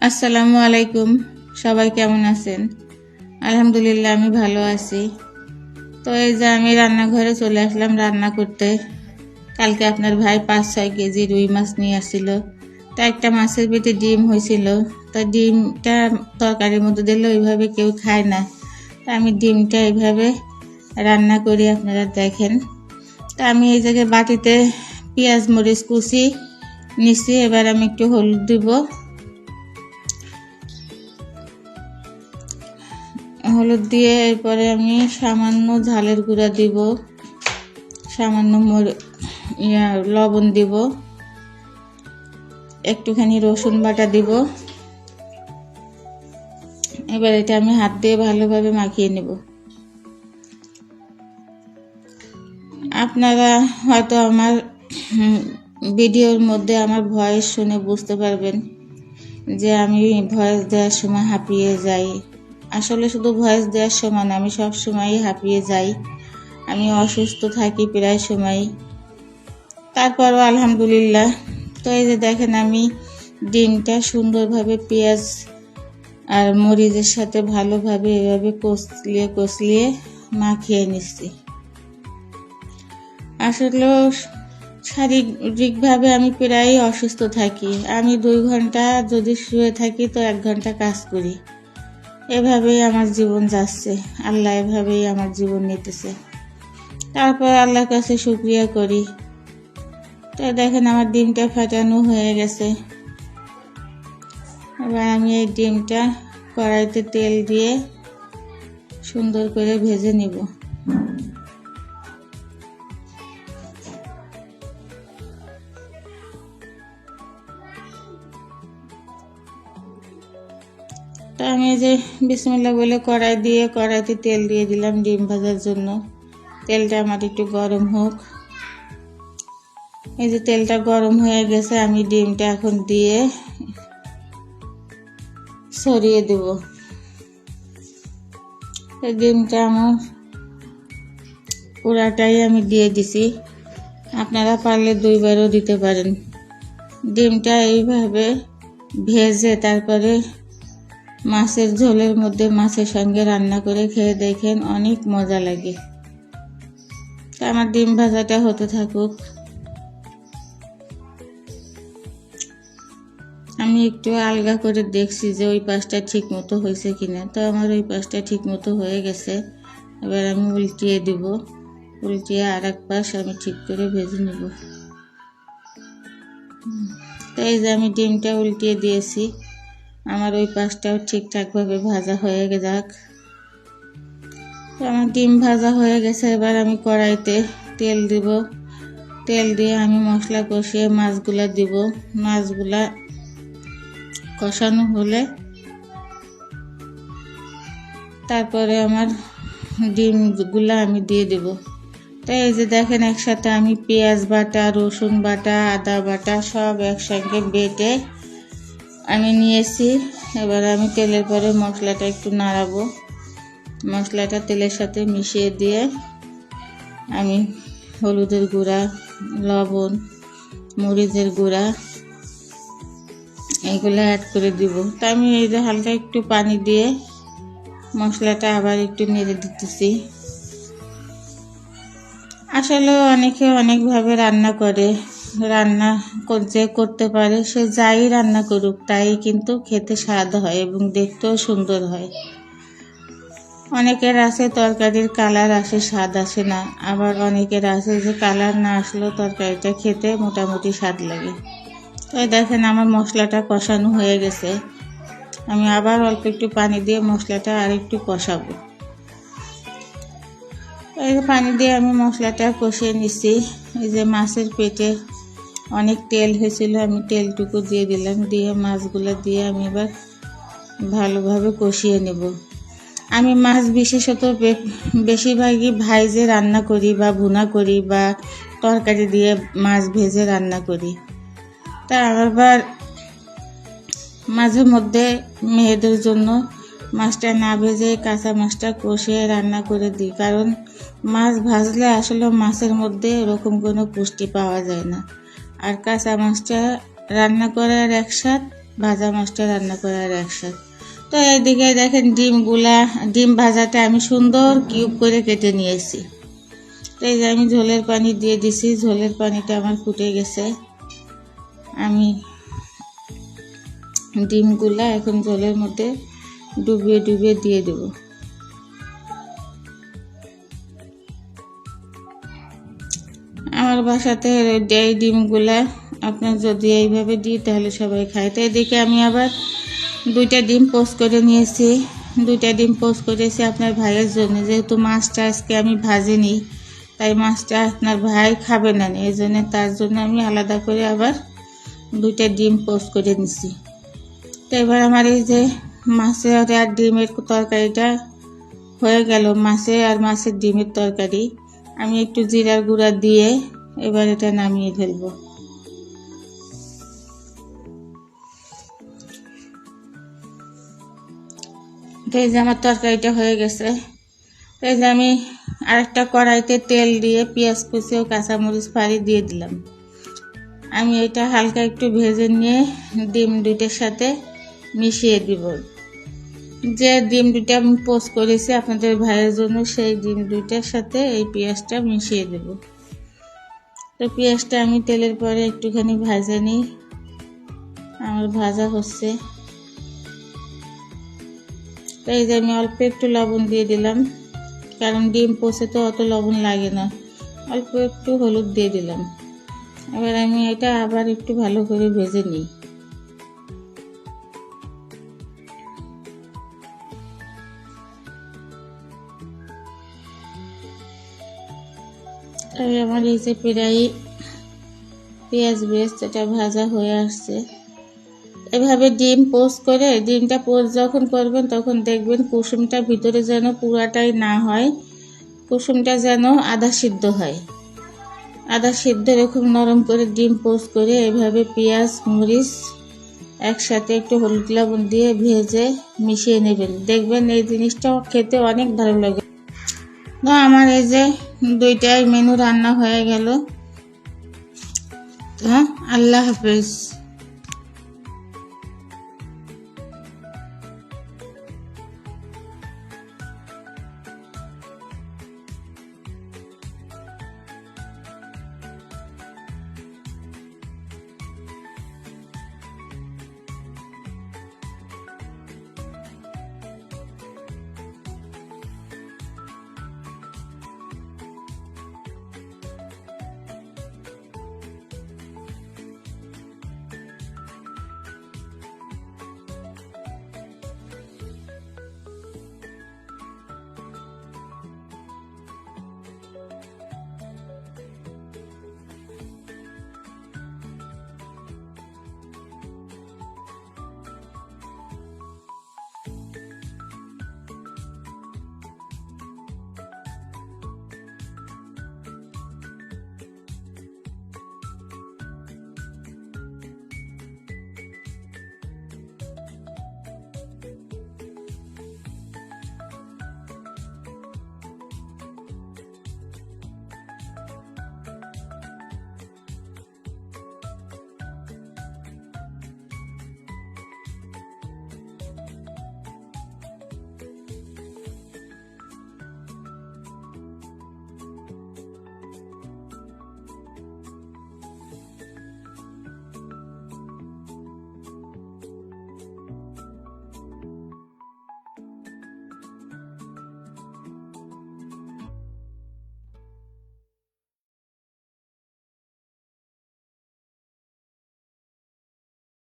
আসসালামু আলাইকুম। সবাই কেমন আছেন? আলহামদুলিল্লাহ আমি ভালো আছি। তো এই যে আমি রান্নাঘরে চলে আসলাম রান্না করতে। কালকে আপনার ভাই 5-6 কেজি রুই মাছ নিয়ে আসছিল। তা একটা মাছের পেটে ডিম হয়েছিল। তা ডিমটা তরকারির মধ্যে দিলে ওইভাবে কেউ খায় না। তা আমি ডিমটা এইভাবে রান্না করি, আপনারা দেখেন। তা আমি এই জায়গায় বাটিতে পেঁয়াজ মরিচ কুচি নিচ্ছি। এবার আমি একটু হলুদ দিব। হলুদ দিয়ে এরপরে আমি সামান্য ঝালের গুঁড়া দিব, সামান্য লবণ দিব, একটুখানি রসুন বাটা দিব। এবার এটা আমি হাত দিয়ে ভালোভাবে মাখিয়ে নেব। আপনারা হয়তো আমার ভিডিওর মধ্যে আমার ভয়েস শুনে বুঝতে পারবেন যে আমি ভয়েস দেওয়ার সময় হাঁপিয়ে যাই। আসলে শুধু ভয়েস দেওয়ার সময় না, আমি সব সময়ই হাঁপিয়ে যাই। আমি অসুস্থ থাকি প্রায় সময়ই, তারপরও আলহামদুলিল্লাহ। তো এই যে দেখেন আমি ডিমটা সুন্দরভাবে পেঁয়াজ আর মরিচের সাথে ভালোভাবে এভাবে কষলিয়ে মাখিয়ে নিচ্ছি। আসলে শারীরিকভাবে আমি প্রায় অসুস্থ থাকি। আমি 2 ঘন্টা যদি শুয়ে থাকি তো 1 ঘন্টা কাজ করি। এভাবেই আমার জীবন যাচ্ছে, আল্লাহ এভাবেই আমার জীবন নিতেছে। তারপর আল্লাহর কাছে শুকরিয়া করি। তো দেখেন আমার ডিমটা ফাটানো হয়ে গেছে। এবার আমি এই ডিমটা কড়াইতে তেল দিয়ে সুন্দর করে ভেজে নিব। তো আমি যে বিসমিল্লাহ বলে কড়াইতে তেল দিয়ে দিলাম ডিম ভাজার জন্য। তেলটা আমার একটু গরম হোক। এই যে তেলটা গরম হয়ে গেছে, আমি ডিমটা এখন দিয়ে ছড়িয়ে দেব। এই ডিমটা আমার পুরাটাই আমি দিয়ে দিছি। আপনারা পারলে 2 বারও দিতে পারেন। ডিমটা এইভাবে ভেজে তারপরে মাছের ঝোলের মধ্যে মাছের সঙ্গে রান্না করে খেয়ে দেখেন, অনেক মজা লাগে। তা আমার ডিম ভাজাটা হতে থাকুক। আমি একটু আলগা করে দেখছি যে ওই পাশটা ঠিক মতো হয়েছে কিনা। তো আমার ওই পাশটা ঠিক মতো হয়ে গেছে। এবার আমি উল্টিয়ে দিব। উল্টিয়ে আর এক পাশ আমি ঠিক করে ভেজে নেব। তো এই যে আমি ডিমটা উল্টিয়ে দিয়েছি, আমার ওই পাশটাও ঠিকঠাকভাবে ভাজা হয়ে যাক। তো আমার ডিম ভাজা হয়ে গেছে। এবার আমি কড়াইতে তেল দিব। তেল দিয়ে আমি মশলা কষিয়ে মাছগুলা দিব। মাছগুলা কষানো হলে তারপরে আমার ডিমগুলা আমি দিয়ে দেব। তো এই যে দেখেন একসাথে আমি পেঁয়াজ বাটা, রসুন বাটা, আদা বাটা সব একসঙ্গে বেটে আমি নিয়েছি। এবার আমি তেলের পরে মশলাটা একটু নাড়াবো। মশলাটা তেলের সাথে মিশিয়ে দিয়ে আমি হলুদের গুঁড়া, লবণ, মরিচের গুঁড়া এগুলো অ্যাড করে দিব। তা আমি এই যে হালকা একটু পানি দিয়ে মশলাটা আবার একটু নেড়ে দিতেছি। আসলে অনেকে অনেকভাবে রান্না করে। রান্না যে করতে পারে সে যাই রান্না করুক তাই কিন্তু খেতে স্বাদ হয় এবং দেখতেও সুন্দর হয়। অনেকের আছে তরকারির কালার আসে, স্বাদ আসে না। আবার অনেকের আছে যে কালার না আসলেও তরকারিটা খেতে মোটামুটি স্বাদ লাগে। তো দেখেন আমার মশলাটা কষানো হয়ে গেছে। আমি আবার অল্প একটু পানি দিয়ে মশলাটা আর একটু কষাবো। এই পানি দিয়ে আমি মশলাটা কষিয়ে নিচ্ছি। এই যে মাছের পেটে অনেক তেল হয়েছিল, আমি তেলটুকু দিয়ে দিলাম। দিয়ে মাছগুলো দিয়ে আমি এবার ভালোভাবে কষিয়ে নেব। আমি মাছ বিশেষত বেশিরভাগই ভাইজে রান্না করি বা ভুনা করি বা তরকারি দিয়ে মাছ ভেজে রান্না করি। তা আবার মাঝে মধ্যে মেয়েদের জন্য মাছটা না ভেজে কাঁচা মাছটা কষিয়ে রান্না করে দিই। কারণ মাছ ভাজলে আসলে মাছের মধ্যে এরকম কোনো পুষ্টি পাওয়া যায় না। আর কাঁচা মাছটা রান্না করার এক স্বাদ ভাজা মাছটা রান্না করার একসাথে। তো এইদিকে দেখেন ডিম ভাজাটা আমি সুন্দর কিউব করে কেটে নিয়েছি। তো এই যে আমি ঝোলের পানি দিয়ে দিছি, ঝোলের পানিটা আমার ফুটে গেছে। আমি ডিমগুলা এখন ঝোলের মধ্যে ডুবিয়ে ডুবিয়ে দিয়ে দেব। আমার বাসাতে এই ডিমগুলা আপনার যদি এইভাবে দিই তাহলে সবাই খায়। তো এদিকে আমি আবার 2টা ডিম পোস্ট করে নিয়েছি। 2টা ডিম পোস্ট করেছি আপনার ভাইয়ের জন্য, যেহেতু মাছটা আজকে আমি ভাজিনি, তাই মাছটা আপনার ভাই খাবে না, এই জন্য তার জন্য আমি আলাদা করে আবার 2টা ডিম পোস্ট করে নিছি। তো এবার আমার এই যে মাছের আর ডিমের তরকারিটা হয়ে গেল, মাছের ডিমের তরকারি। আমি একটু জিরার গুঁড়া দিয়ে এবার এটা নামিয়ে ফেলবো। এই যে আমার তরকারিটা হয়ে গেছে। এই যে আমি আরেকটা কড়াইতে তেল দিয়ে পেঁয়াজ কুচি ও কাঁচামরিচ ফাড়ি দিয়ে দিলাম। আমি এটা হালকা একটু ভেজে নিয়ে ডিম 2টার সাথে মিশিয়ে দিব। যে ডিম 2টা আমি পোস্ট করেছি আপনাদের ভাইয়ের জন্য, সেই ডিম 2টার সাথে এই পেঁয়াজটা মিশিয়ে দেব। তো পেঁয়াজটা আমি তেলের পরে একটুখানি ভাজে নিই। আমার ভাজা হচ্ছে। তো এই যে আমি অল্প একটু লবণ দিয়ে দিলাম, কারণ ডিম পোস্টে তো অত লবণ লাগে না, অল্প একটু হলুদ দিয়ে দিলাম। এবার আমি এটা আবার একটু ভালো করে ভেজে নিই। তবে আমার এই যে প্রায় পেঁয়াজ এটা ভাজা হয়ে আসছে। এভাবে ডিম পোস্ট করে, ডিমটা পোস্ট যখন করবেন তখন দেখবেন কুসুমটা ভিতরে যেন পুরাটাই না হয়, কুসুমটা যেন আধা সিদ্ধ হয়। আধা সিদ্ধ এরকম নরম করে ডিম পোস্ট করে এভাবে পেঁয়াজ মরিচ একসাথে একটু হলুদ লবণ দিয়ে ভেজে মিশিয়ে নেবেন, দেখবেন এই জিনিসটা খেতে অনেক ভালো লাগে। তো আমার এই যে 2টাই মেনু রান্না হয়ে গেল। হ্যাঁ, আল্লাহ হাফেজ।